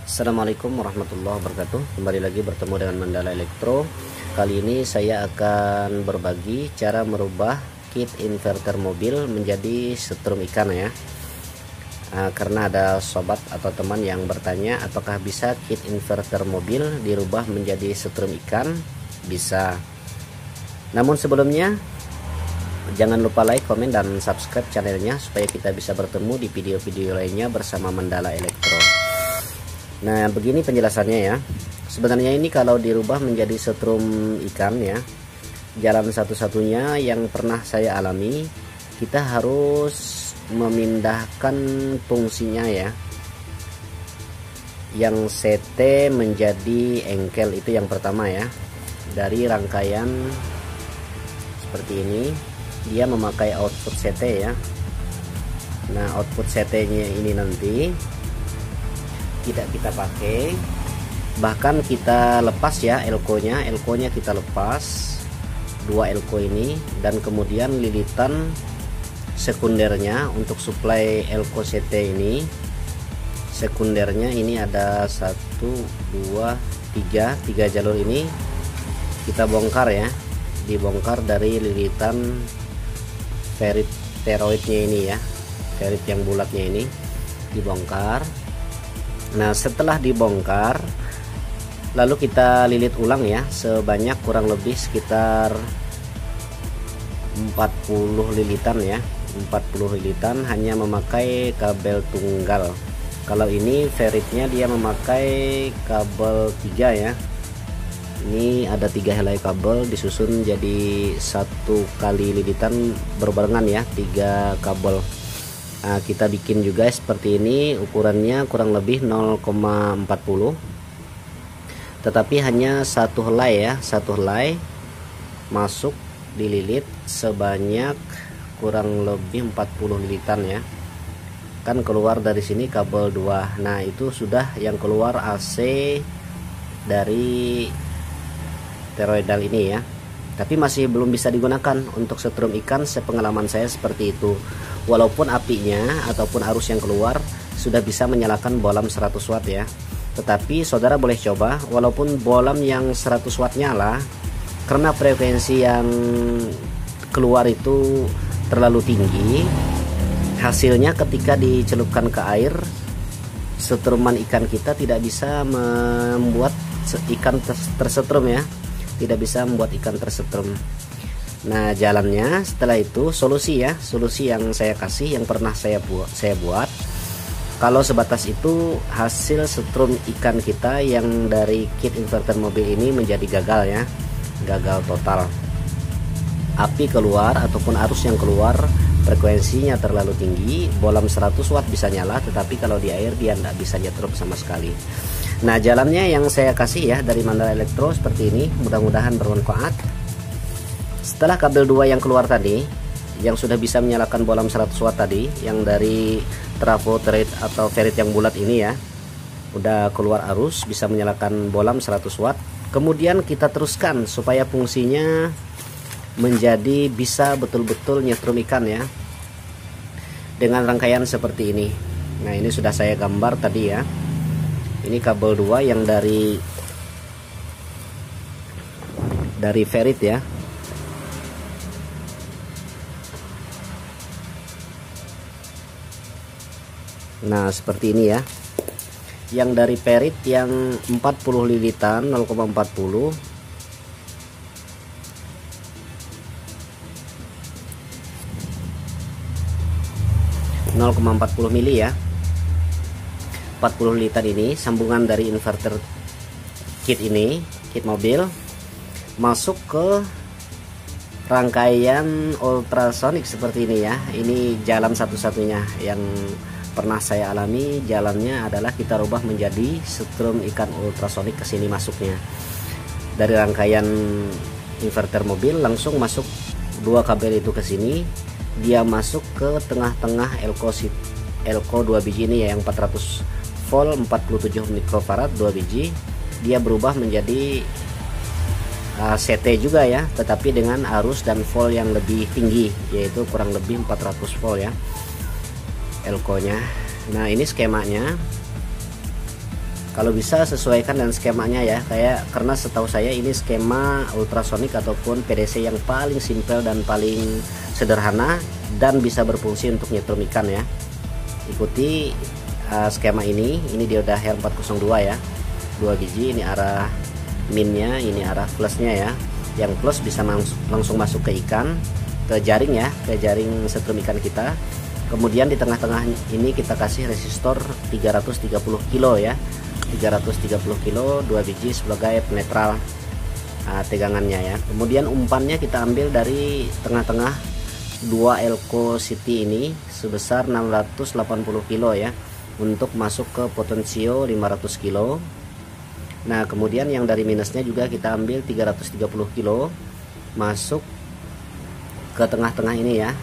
Assalamualaikum warahmatullahi wabarakatuh. Kembali lagi bertemu dengan Mandala Elektro. Kali ini saya akan berbagi cara merubah kit inverter mobil menjadi setrum ikan ya. Karena ada sobat atau teman yang bertanya apakah bisa kit inverter mobil dirubah menjadi setrum ikan. Bisa. Namun sebelumnya jangan lupa like, komen, dan subscribe channelnya supaya kita bisa bertemu di video-video lainnya bersama Mandala Elektro. Nah, begini penjelasannya ya. Sebenarnya ini kalau dirubah menjadi setrum ikan ya, jalan satu-satunya yang pernah saya alami, kita harus memindahkan fungsinya ya, yang CT menjadi engkel. Itu yang pertama ya. Dari rangkaian seperti ini, dia memakai output CT ya. Nah, output CT nya ini nanti tidak kita pakai, bahkan kita lepas ya elko nya kita lepas dua elko ini, dan kemudian lilitan sekundernya untuk suplai elko CT ini. Sekundernya ini ada 1, 2, 3 jalur ini kita bongkar ya, dibongkar dari lilitan ferit teroidnya ini ya, ferit yang bulatnya ini dibongkar. Nah, setelah dibongkar lalu kita lilit ulang ya, sebanyak kurang lebih sekitar 40 lilitan ya, 40 lilitan hanya memakai kabel tunggal. Kalau ini feritnya dia memakai kabel 3 ya. Ini ada 3 helai kabel disusun jadi satu kali lilitan berbarengan ya, 3 kabel. Nah, kita bikin juga seperti ini, ukurannya kurang lebih 0,40, tetapi hanya satu helai ya, satu helai masuk dililit sebanyak kurang lebih 40 lilitan ya. Kan keluar dari sini kabel 2. Nah, itu sudah yang keluar AC dari teroidal ini ya, tapi masih belum bisa digunakan untuk setrum ikan. Sepengalaman saya seperti itu. Walaupun apinya ataupun arus yang keluar sudah bisa menyalakan bolam 100 watt ya, tetapi saudara boleh coba walaupun bolam yang 100 watt nyala, karena frekuensi yang keluar itu terlalu tinggi, hasilnya ketika dicelupkan ke air, setruman ikan kita tidak bisa membuat ikan tersetrum ya, tidak bisa membuat ikan tersetrum. Nah, jalannya setelah itu solusi ya, solusi yang saya kasih, yang pernah saya buat. Kalau sebatas itu hasil setrum ikan kita yang dari kit inverter mobil ini menjadi gagal ya, gagal total. Api keluar ataupun arus yang keluar frekuensinya terlalu tinggi, bolam 100 watt bisa nyala, tetapi kalau di air dia tidak bisa nyetrum sama sekali. Nah, jalannya yang saya kasih ya dari Mandala Elektro seperti ini, mudah-mudahan bermanfaat. Setelah kabel 2 yang keluar tadi, yang sudah bisa menyalakan bolam 100 watt tadi, yang dari trafo teroid atau ferit yang bulat ini ya, udah keluar arus, bisa menyalakan bolam 100 watt. Kemudian kita teruskan supaya fungsinya menjadi bisa betul-betul nyetrum ikan ya, dengan rangkaian seperti ini. Nah, ini sudah saya gambar tadi ya. Ini kabel 2 yang dari ferit ya. Nah, seperti ini ya. Yang dari ferit yang 40 lilitan 0,40, mili ya. 40 liter ini sambungan dari inverter kit ini, kit mobil, masuk ke rangkaian ultrasonic seperti ini ya. Ini jalan satu-satunya yang pernah saya alami. Jalannya adalah kita rubah menjadi setrum ikan ultrasonic. Ke sini masuknya dari rangkaian inverter mobil, langsung masuk 2 kabel itu ke sini. Dia masuk ke tengah-tengah elko 2 biji ini ya, yang 400 volt 47 mikrofarad 2 biji. Dia berubah menjadi CT juga ya, tetapi dengan arus dan volt yang lebih tinggi, yaitu kurang lebih 400 volt ya elko nya. Nah, ini skemanya. Kalau bisa sesuaikan dengan skemanya ya, karena setahu saya ini skema ultrasonic ataupun PDC yang paling simpel dan paling sederhana dan bisa berfungsi untuk nyetrum ikan ya. Ikuti skema ini dioda Her 402 ya, 2 biji. Ini arah minnya, ini arah plusnya ya. Yang plus bisa langsung masuk ke ikan, ke jaring ya, ke jaring setrum ikan kita. Kemudian di tengah-tengah ini kita kasih resistor 330 kilo ya, 330 kilo 2 biji sebagai penetral tegangannya ya. Kemudian umpannya kita ambil dari tengah-tengah 2 Elco City ini sebesar 680 kilo ya, untuk masuk ke potensio 500 kilo. Nah kemudian yang dari minusnya juga kita ambil 330 kilo masuk ke tengah-tengah ini ya,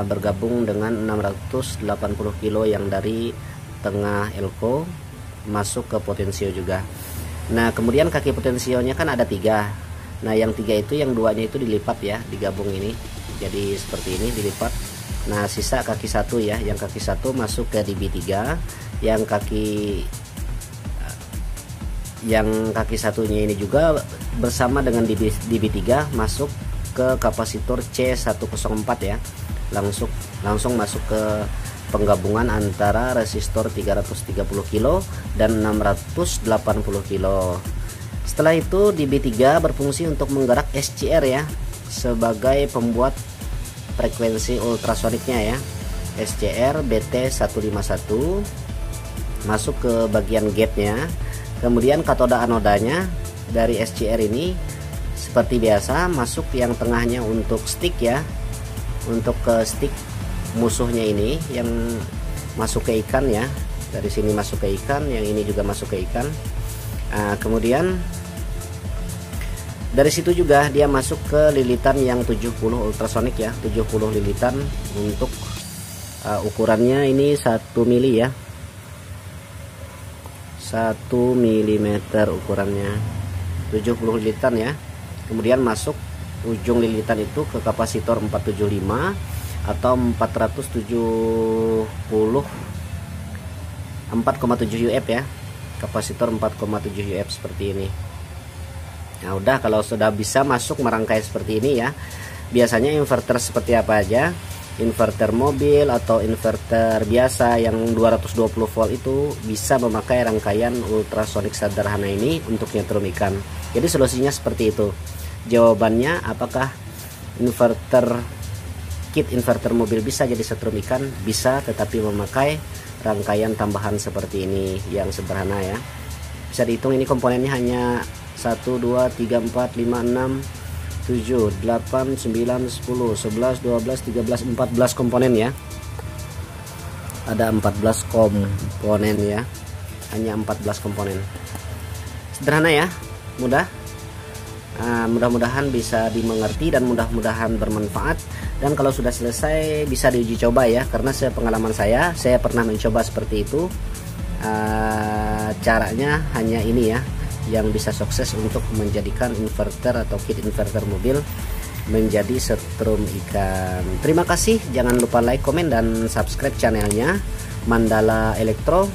bergabung dengan 680 kilo yang dari tengah Elco masuk ke potensio juga. Nah kemudian kaki potensionya kan ada 3. Nah yang 3 itu, yang 2-nya itu dilipat ya, digabung ini jadi seperti ini, dilipat. Nah sisa kaki 1 ya, yang kaki 1 masuk ke DB3, yang kaki satunya ini juga bersama dengan DB3 masuk ke kapasitor C104 ya, langsung masuk ke penggabungan antara resistor 330 kilo dan 680 kilo. Setelah itu DB3 berfungsi untuk menggerak SCR ya, sebagai pembuat frekuensi ultrasoniknya ya. SCR BT151 masuk ke bagian gate-nya. Kemudian katoda anodanya dari SCR ini seperti biasa masuk yang tengahnya untuk stick ya, untuk ke stick musuhnya ini yang masuk ke ikan ya. Dari sini masuk ke ikan, yang ini juga masuk ke ikan. Kemudian dari situ juga dia masuk ke lilitan yang 70 ultrasonik ya, 70 lilitan untuk ukurannya ini 1 mili ya, 1 mm ukurannya, 70 lilitan ya. Kemudian masuk ujung lilitan itu ke kapasitor 475 atau 4,7 UF ya, kapasitor 4,7 UF seperti ini. Nah udah, kalau sudah bisa masuk merangkai seperti ini ya, biasanya inverter seperti apa aja, inverter mobil atau inverter biasa yang 220 volt itu bisa memakai rangkaian ultrasonik sederhana ini untuk nyetrum ikan. Jadi solusinya seperti itu. Jawabannya apakah kit inverter mobil bisa jadi setrum ikan? Bisa, tetapi memakai rangkaian tambahan seperti ini yang sederhana ya. Bisa dihitung ini komponennya hanya 1, 2, 3, 4, 5, 6, 7, 8, 9, 10, 11, 12, 13, 14 komponen ya. Ada 14 komponen ya, hanya 14 komponen. Sederhana ya, mudah. Mudah-mudahan bisa dimengerti dan mudah-mudahan bermanfaat. Dan kalau sudah selesai bisa diuji coba ya, karena sepengalaman saya pernah mencoba seperti itu. Caranya hanya ini ya, yang bisa sukses untuk menjadikan inverter atau kit inverter mobil menjadi setrum ikan. Terima kasih, jangan lupa like, komen, dan subscribe channelnya Mandala Elektro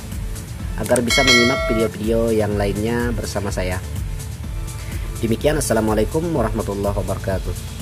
agar bisa menyimak video-video yang lainnya bersama saya. Demikian, assalamualaikum warahmatullahi wabarakatuh.